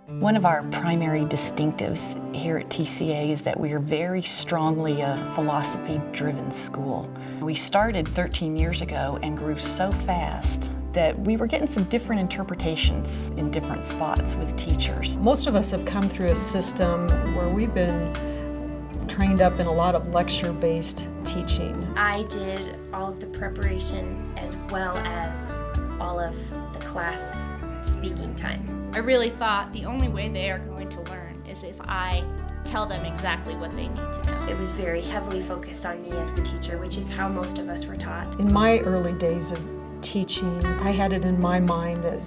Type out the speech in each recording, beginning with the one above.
One of our primary distinctives here at TCA is that we are very strongly a philosophy-driven school. We started 13 years ago and grew so fast that we were getting some different interpretations in different spots with teachers. Most of us have come through a system where we've been trained up in a lot of lecture-based teaching. I did all of the preparation as well as all of the class speaking time. I really thought the only way they are going to learn is if I tell them exactly what they need to know. It was very heavily focused on me as the teacher, which is how most of us were taught. In my early days of teaching, I had it in my mind that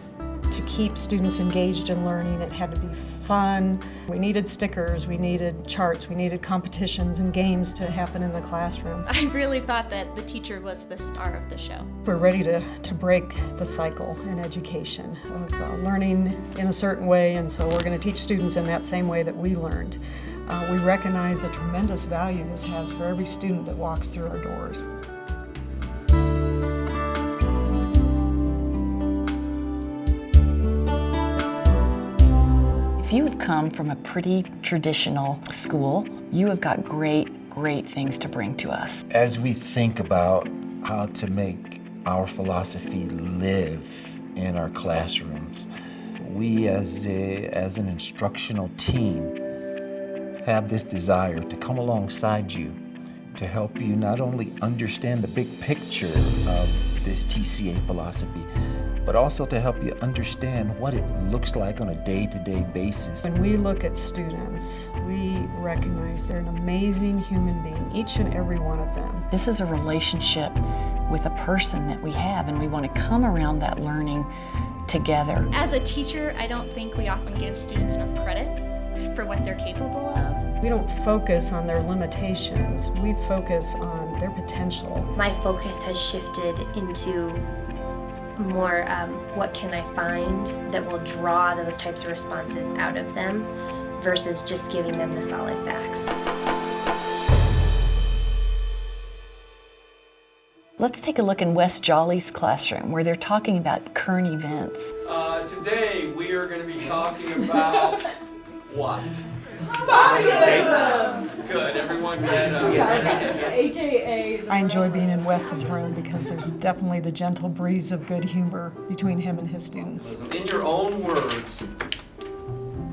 to keep students engaged in learning, it had to be fun. We needed stickers, we needed charts, we needed competitions and games to happen in the classroom. I really thought that the teacher was the star of the show. We're ready to break the cycle in education of learning in a certain way, and so we're going to teach students in that same way that we learned. We recognize the tremendous value this has for every student that walks through our doors. If you have come from a pretty traditional school, you have got great things to bring to us. As we think about how to make our philosophy live in our classrooms, we as an instructional team have this desire to come alongside you to help you not only understand the big picture of this TCA philosophy, but also to help you understand what it looks like on a day-to-day basis. When we look at students, we recognize they're an amazing human being, each and every one of them. This is a relationship with a person that we have, and we want to come around that learning together. As a teacher, I don't think we often give students enough credit for what they're capable of. We don't focus on their limitations, we focus on their potential. My focus has shifted into more what can I find that will draw those types of responses out of them versus just giving them the solid facts. Let's take a look in Wes Jolly's classroom where they're talking about current events. Today we are going to be talking about what? Populism! Good, everyone good. AKA. I enjoy being in Wes's room because there's definitely the gentle breeze of good humor between him and his students. In your own words,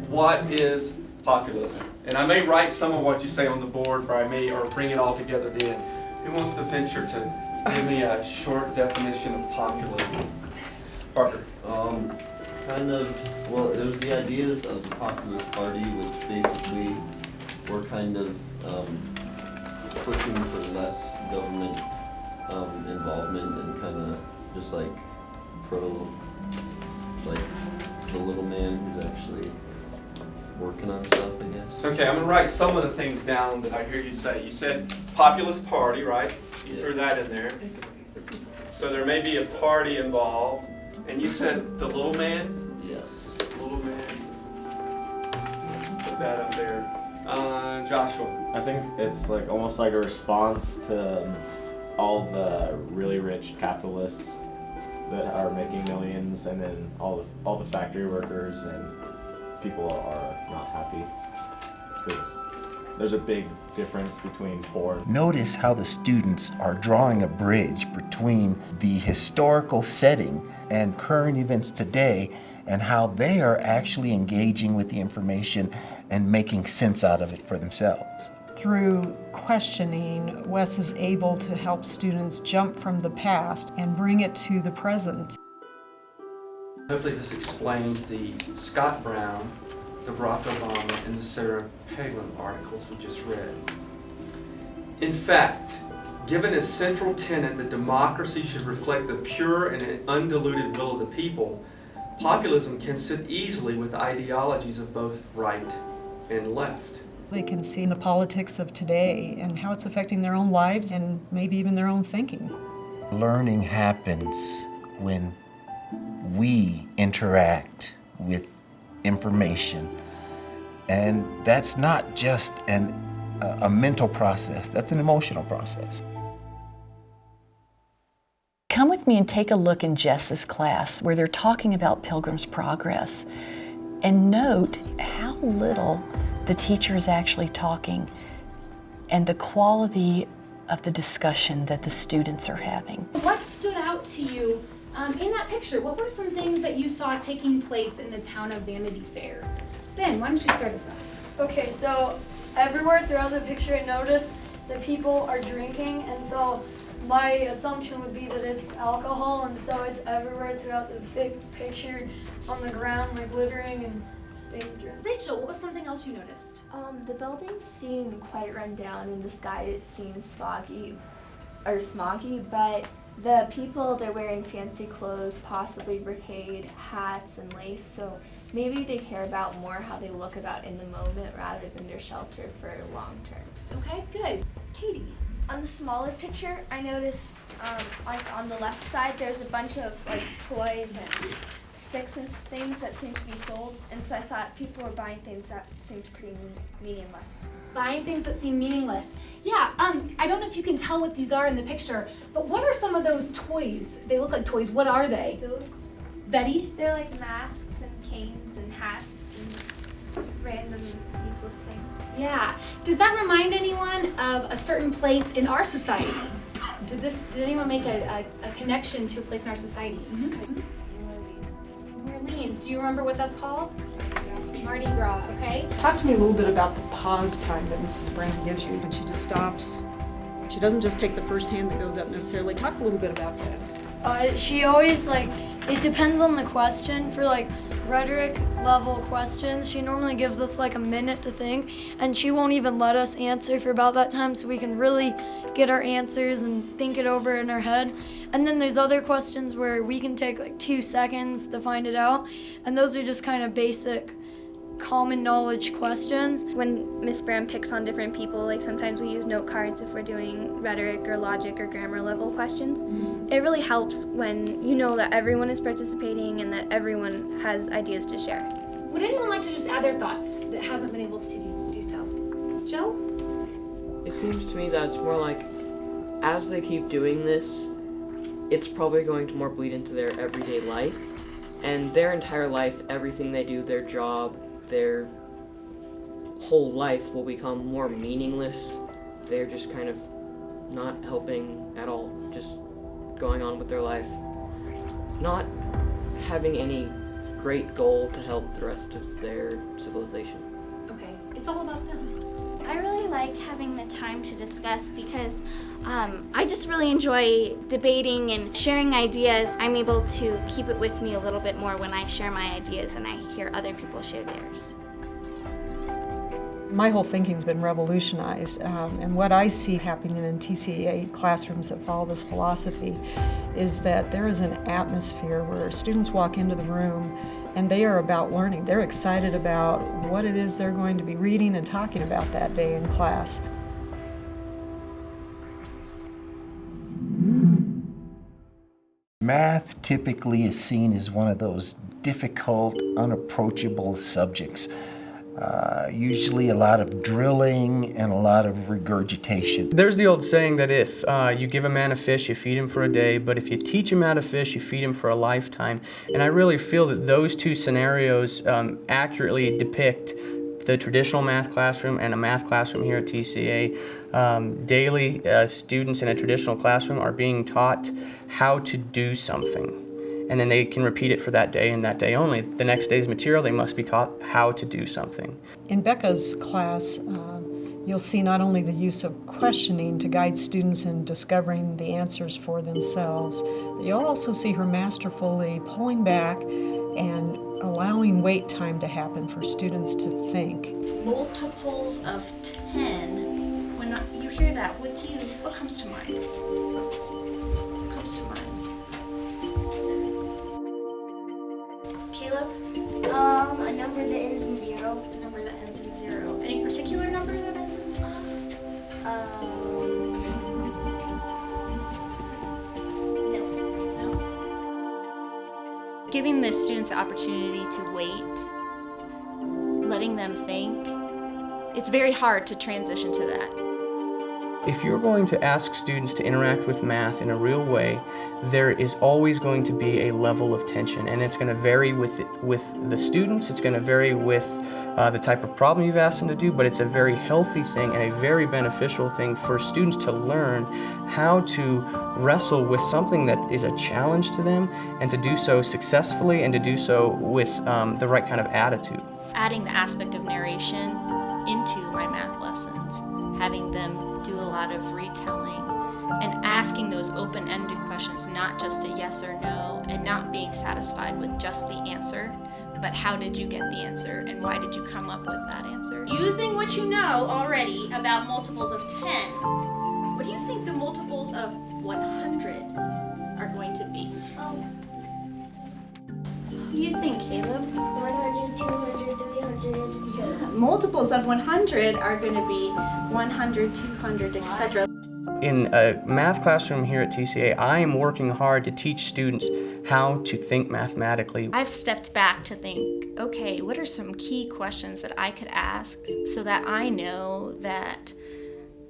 what is populism? And I may write some of what you say on the board, or I may bring it all together at the end. Who wants to venture to give me a short definition of populism? Parker. Well, it was the ideas of the Populist Party, which basically were kind of pushing for less government involvement and kind of just like like the little man who's actually working on stuff, I guess. Okay, I'm going to write some of the things down that I hear you say. You said Populist Party, right? You threw that in there. So there may be a party involved. And you said the little man? Yes. Little man. Let's put that up there. Joshua. I think it's like almost like a response to all the really rich capitalists that are making millions, and then all the factory workers and people are not happy because there's a big difference between poor. Notice how the students are drawing a bridge between the historical setting and current events today, and how they are actually engaging with the information and making sense out of it for themselves. Through questioning, Wes is able to help students jump from the past and bring it to the present. Hopefully this explains the Scott Brown, the Barack Obama, and the Sarah Palin articles we just read. In fact, given as central tenet that democracy should reflect the pure and undiluted will of the people, populism can sit easily with ideologies of both right and left. They can see the politics of today and how it's affecting their own lives and maybe even their own thinking. Learning happens when we interact with information, and that's not just a mental process, that's an emotional process. Come with me and take a look in Jess's class where they're talking about Pilgrim's Progress. and note how little the teacher is actually talking and the quality of the discussion that the students are having. What stood out to you in that picture? What were some things that you saw taking place in the town of Vanity Fair? Ben, why don't you start us off? Okay, so everywhere throughout the picture I noticed that people are drinking, and so my assumption would be that it's alcohol, and so it's everywhere throughout the picture, on the ground, like littering and just being drunk. Rachel, what was something else you noticed? The buildings seem quite run down and the sky seems smoggy, but the people, they're wearing fancy clothes, possibly brocade hats and lace, so maybe they care about more how they look about in the moment rather than their shelter for long term. Okay, good. Katie. On the smaller picture, I noticed like on the left side there's a bunch of like toys and sticks and things that seem to be sold, and so I thought people were buying things that seemed pretty meaningless. Buying things that seem meaningless. Yeah, I don't know if you can tell what these are in the picture, but what are some of those toys? They look like toys. What are they? Betty? They're like masks and canes and hats and random useless things. Yeah. Does that remind anyone of a certain place in our society? Did anyone make a connection to a place in our society? Mm-hmm. New Orleans. Do you remember what that's called? Mardi Gras, okay? Talk to me a little bit about the pause time that Mrs. Brown gives you when she just stops. She doesn't just take the first hand that goes up necessarily. Talk a little bit about that. She always, like, it depends on the question. For, like, rhetoric level questions, she normally gives us, like, a minute to think, and she won't even let us answer for about that time so we can really get our answers and think it over in our head. And then there's other questions where we can take, like, 2 seconds to find it out, and those are just kind of basic common knowledge questions. When Miss Brown picks on different people, like sometimes we use note cards if we're doing rhetoric or logic or grammar level questions. It really helps when you know that everyone is participating and that everyone has ideas to share. Would anyone like to just add their thoughts that hasn't been able to do so? Joe? It seems to me that it's more like, as they keep doing this, it's probably going to more bleed into their everyday life, and their entire life, everything they do, their job, their whole life will become more meaningless. They're just kind of not helping at all, just going on with their life, not having any great goal to help the rest of their civilization. Okay, it's all about them. I really like having the time to discuss because I just really enjoy debating and sharing ideas. I'm able to keep it with me a little bit more when I share my ideas and I hear other people share theirs. My whole thinking's been revolutionized, and what I see happening in TCA classrooms that follow this philosophy is that there is an atmosphere where students walk into the room and they are about learning. They're excited about what it is they're going to be reading and talking about that day in class. Math typically is seen as one of those difficult, unapproachable subjects. Usually a lot of drilling and a lot of regurgitation. There's the old saying that if you give a man a fish, you feed him for a day, but if you teach him how to fish, you feed him for a lifetime. And I really feel that those two scenarios accurately depict the traditional math classroom and a math classroom here at TCA. Daily, students in a traditional classroom are being taught how to do something. And then they can repeat it for that day and that day only. The next day's material, they must be taught how to do something. In Becca's class, you'll see not only the use of questioning to guide students in discovering the answers for themselves, but you'll also see her masterfully pulling back and allowing wait time to happen for students to think. Multiples of 10. When you hear that, what comes to mind? What comes to mind? Caleb? A number that ends in 0. A number that ends in 0. Any particular number that ends in 0? No. Giving the students the opportunity to wait, letting them think, it's very hard to transition to that. If you're going to ask students to interact with math in a real way, there is always going to be a level of tension, and it's going to vary with the students, it's going to vary with the type of problem you've asked them to do, but it's a very healthy thing and a very beneficial thing for students to learn how to wrestle with something that is a challenge to them, and to do so successfully and to do so with the right kind of attitude. Adding the aspect of narration into my math lessons, having them do a lot of retelling, and asking those open-ended questions, not just a yes or no, and not being satisfied with just the answer, but how did you get the answer, and why did you come up with that answer? Using what you know already about multiples of 10, what do you think the multiples of 100 are going to be? What do you think, Caleb? 100, 200, 300, Yeah. Multiples of 100 are going to be 100, 200, etc. In a math classroom here at TCA, I am working hard to teach students how to think mathematically. I've stepped back to think, okay, what are some key questions that I could ask so that I know that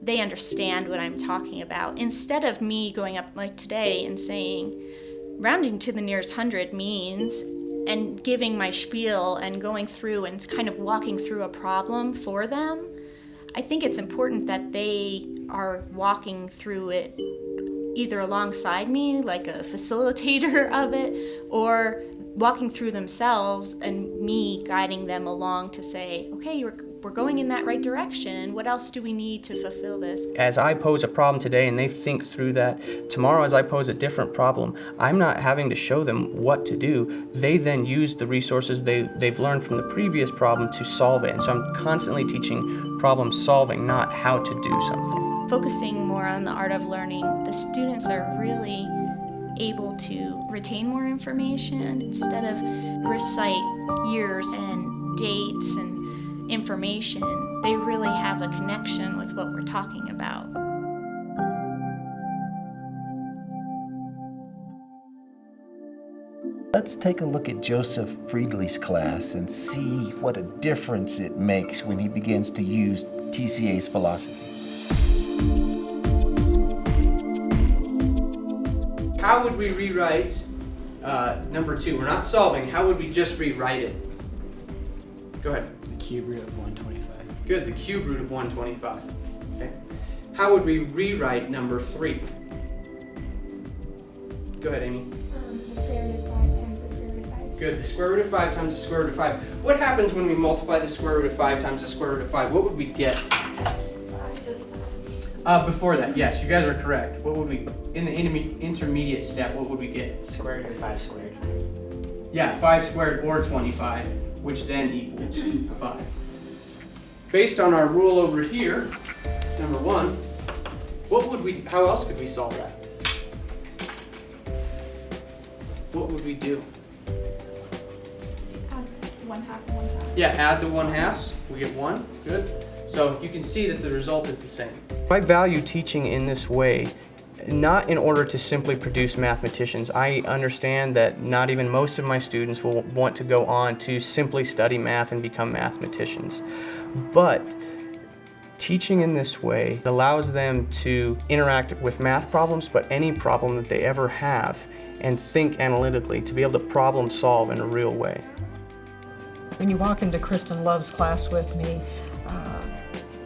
they understand what I'm talking about, instead of me going up like today and saying, rounding to the nearest 100 means, and giving my spiel and going through and kind of walking through a problem for them. I think it's important that they are walking through it either alongside me, like a facilitator of it, or walking through themselves and me guiding them along to say, okay, we're going in that right direction. What else do we need to fulfill this? As I pose a problem today and they think through that, tomorrow as I pose a different problem, I'm not having to show them what to do. They then use the resources they've learned from the previous problem to solve it. And so I'm constantly teaching problem solving, not how to do something. Focusing more on the art of learning, the students are really able to retain more information instead of recite years and dates and information. They really have a connection with what we're talking about. Let's take a look at Joseph Friedli's class and see what a difference it makes when he begins to use TCA's philosophy. How would we rewrite number 2? We're not solving. How would we just rewrite it? Go ahead. The cube root of 125. Good, the cube root of 125. Okay. How would we rewrite number 3? Go ahead, Amy. The square root of 5 times the square root of 5. Good, the square root of 5 times the square root of 5. What happens when we multiply the square root of 5 times the square root of 5? What would we get? Before that, yes, you guys are correct. What would we, in the intermediate step, what would we get? Square root of 5 squared. Yeah, 5 squared or 25, which then equals 5. Based on our rule over here, number 1, how else could we solve that? What would we do? Add 1/2 and 1/2. Yeah, add the 1/2s, we get 1, good. So you can see that the result is the same. I value teaching in this way, not in order to simply produce mathematicians. I understand that not even most of my students will want to go on to simply study math and become mathematicians. But teaching in this way allows them to interact with math problems, but any problem that they ever have, and think analytically to be able to problem solve in a real way. When you walk into Kristen Love's class with me,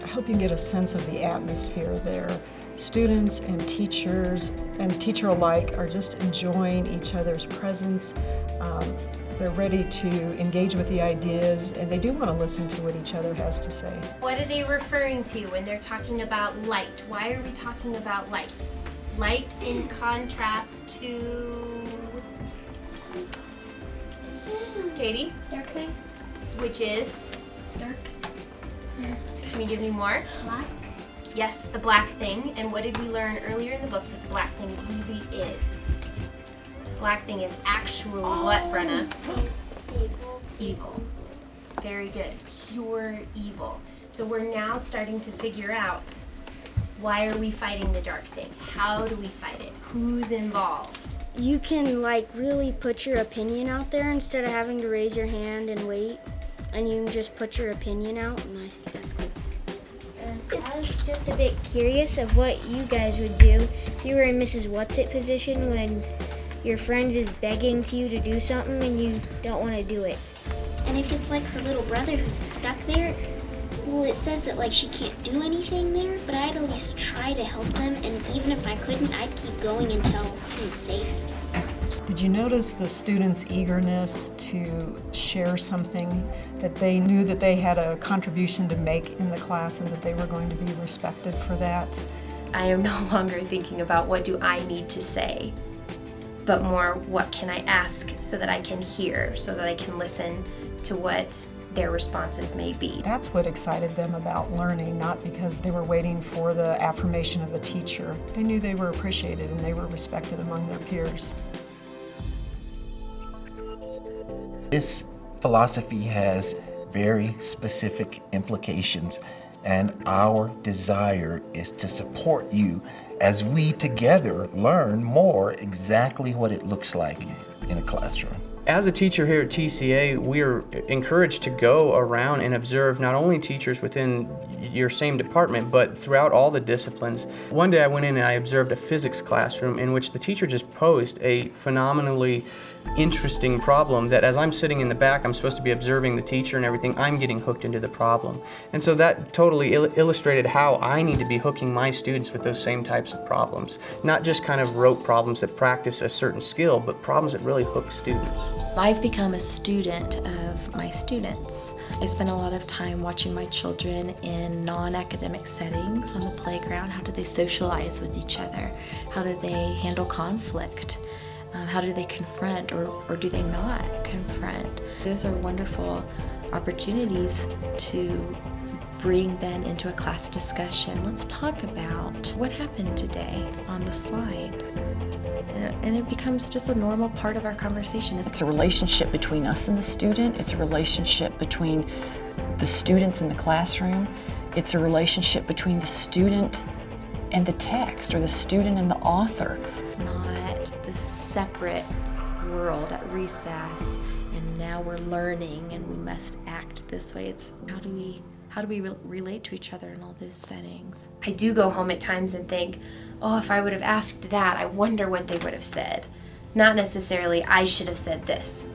I hope you can get a sense of the atmosphere there. Students and teachers and teacher alike are just enjoying each other's presence. They're ready to engage with the ideas, and they do want to listen to what each other has to say. What are they referring to when they're talking about light? Why are we talking about light? Light in contrast to... Katie? Darkly. Which is? Dark. Can you give me more? Black. Yes, the black thing. And what did we learn earlier in the book that the black thing really is? Black thing is actual what, Brenna? Evil. Evil. Very good. Pure evil. So we're now starting to figure out, why are we fighting the dark thing? How do we fight it? Who's involved? You can really put your opinion out there instead of having to raise your hand and wait. And you can just put your opinion out, and I think that's cool. And as just a bit curious of what you guys would do if you were in Mrs. What's-It position when your friend is begging to you to do something and you don't want to do it. And if it's like her little brother who's stuck there, well, it says that like she can't do anything there, but I'd at least try to help them, and even if I couldn't, I'd keep going until he was safe. Did you notice the students' eagerness to share something that they knew that they had a contribution to make in the class and that they were going to be respected for that? I am no longer thinking about what do I need to say, but more what can I ask so that I can hear, so that I can listen to what their responses may be. That's what excited them about learning, not because they were waiting for the affirmation of a teacher. They knew they were appreciated and they were respected among their peers. This philosophy has very specific implications, and our desire is to support you as we together learn more exactly what it looks like in a classroom. As a teacher here at TCA, we are encouraged to go around and observe not only teachers within your same department, but throughout all the disciplines. One day I went in and I observed a physics classroom in which the teacher just posed a phenomenally interesting problem that as I'm sitting in the back, I'm supposed to be observing the teacher and everything, I'm getting hooked into the problem. And so that totally illustrated how I need to be hooking my students with those same types of problems. Not just kind of rote problems that practice a certain skill, but problems that really hook students. I've become a student of my students. I spend a lot of time watching my children in non-academic settings on the playground. How do they socialize with each other? How do they handle conflict? How do they confront or do they not confront? Those are wonderful opportunities to bring them into a class discussion. Let's talk about what happened today on the slide. And it becomes just a normal part of our conversation. It's a relationship between us and the student. It's a relationship between the students in the classroom. It's a relationship between the student and the text, or the student and the author. It's not this separate world at recess, and now we're learning and we must act this way. It's how do we relate to each other in all those settings? I do go home at times and think, oh, if I would have asked that, I wonder what they would have said. Not necessarily, I should have said this,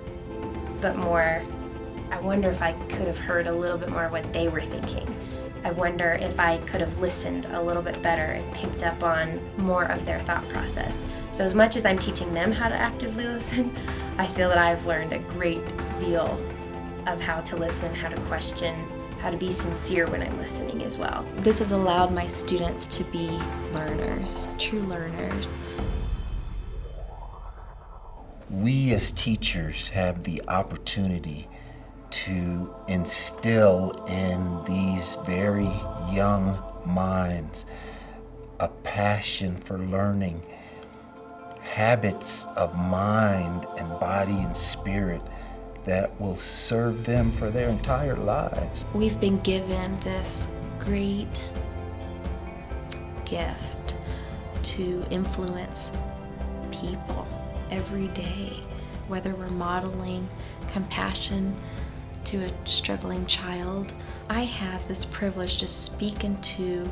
but more, I wonder if I could have heard a little bit more what they were thinking. I wonder if I could have listened a little bit better and picked up on more of their thought process. So as much as I'm teaching them how to actively listen, I feel that I've learned a great deal of how to listen, how to question, how to be sincere when I'm listening as well. This has allowed my students to be learners, true learners. We as teachers have the opportunity to instill in these very young minds a passion for learning, habits of mind and body and spirit that will serve them for their entire lives. We've been given this great gift to influence people every day, whether we're modeling compassion to a struggling child. I have this privilege to speak into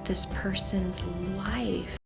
this person's life.